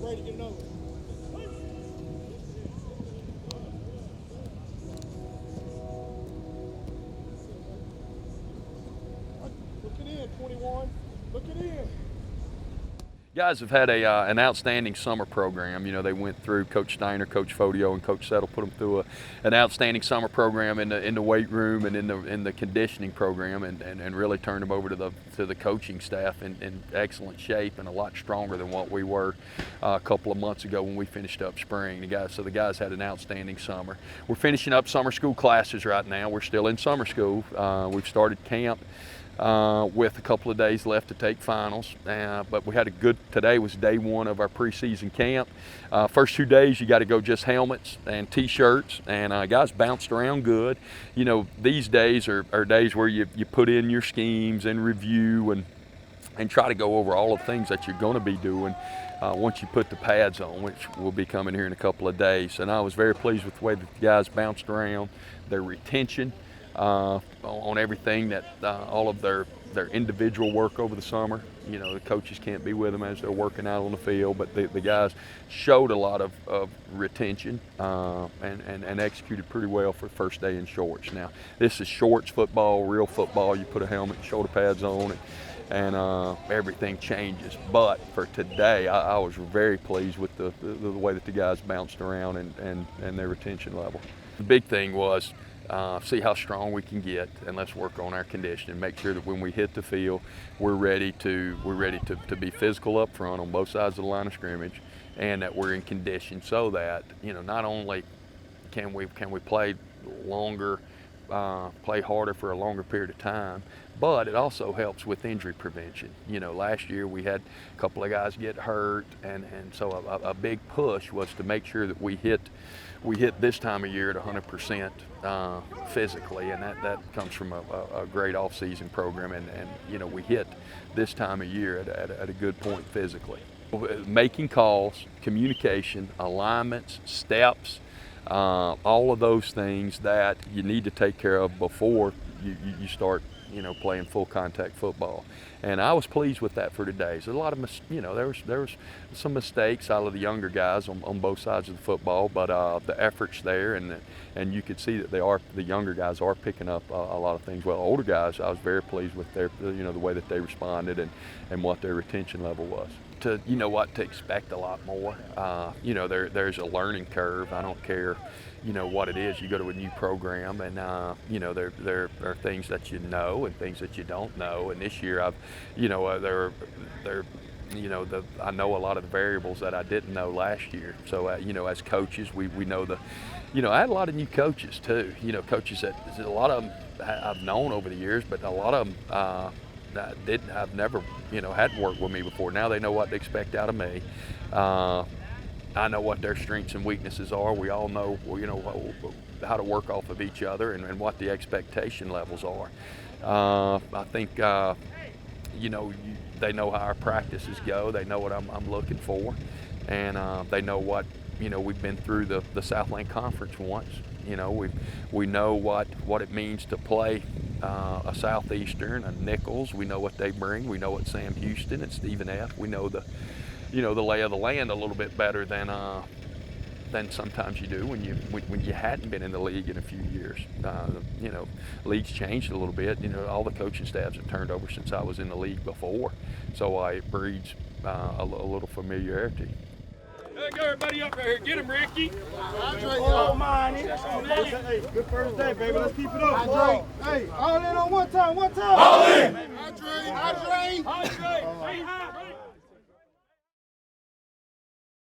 Brady, get it over. Look it in, 21. Look it in. Guys have had an outstanding summer program. You know, they went through, Coach Steiner, Coach Fodio, and Coach Settle put them through an outstanding summer program in the weight room and in the conditioning program, and really turned them over to the coaching staff in excellent shape and a lot stronger than what we were a couple of months ago when we finished up spring. The guys had an outstanding summer. We're finishing up summer school classes right now. We're still in summer school. We've started camp. With a couple of days left to take finals, but we had today was day one of our preseason camp. First 2 days you got to go just helmets and t-shirts, and guys bounced around good. You know, these days are days where you put in your schemes and review and try to go over all of the things that you're going to be doing once you put the pads on, which will be coming here in a couple of days. And I was very pleased with the way that the guys bounced around, their retention, on everything, that all of their individual work over the summer. You know, the coaches can't be with them as they're working out on the field, but the guys showed a lot of retention and executed pretty well for the first day in shorts. Now, this is shorts football, real football. You put a helmet and shoulder pads on, and everything changes. But for today, I was very pleased with the way that the guys bounced around and their retention level. The big thing was see how strong we can get, and let's work on our conditioning. Make sure that when we hit the field, we're ready to be physical up front on both sides of the line of scrimmage, and that we're in condition so that, you know, not only can we play longer, play harder for a longer period of time, but it also helps with injury prevention. You know, last year we had a couple of guys get hurt, and so a big push was to make sure that we hit this time of year at 100% physically, and that comes from a great off-season program, and you know, we hit this time of year at a good point physically. Making calls, communication, alignments, steps, all of those things that you need to take care of before you start, you know, playing full contact football. And I was pleased with that for today. So a lot of, you know, there was some mistakes out of the younger guys on both sides of the football, but the effort's there, and you could see that the younger guys are picking up a lot of things. Well, older guys, I was very pleased with their, you know, the way that they responded and what their retention level was. To, you know what, to expect a lot more. You know, there's a learning curve. I don't care, you know, what it is. You go to a new program, and you know, there are things that you know and things that you don't know. And this year, you know, you know, I know a lot of the variables that I didn't know last year. So you know, as coaches, we know you know, I had a lot of new coaches too. You know, coaches that a lot of them I've known over the years, but a lot of them I've never, you know, hadn't worked with me before. Now they know what to expect out of me. I know what their strengths and weaknesses are. We all know, you know, how to work off of each other and what the expectation levels are. I think, you know, they know how our practices go. They know what I'm looking for, and they know what, you know, we've been through the Southland Conference once. You know, we know what it means to play a Southeastern, a Nichols. We know what they bring. We know what Sam Houston and Stephen F. We know the lay of the land a little bit better than sometimes you do when you hadn't been in the league in a few years. You know, league's changed a little bit. You know, all the coaching staffs have turned over since I was in the league before, so it breeds a little familiarity. Hey, go everybody up right here. Get him, Ricky. Hey, good first day, baby. Let's keep it up. Hey, all in on one time. All in. Hydrate. Hydrate. Hey,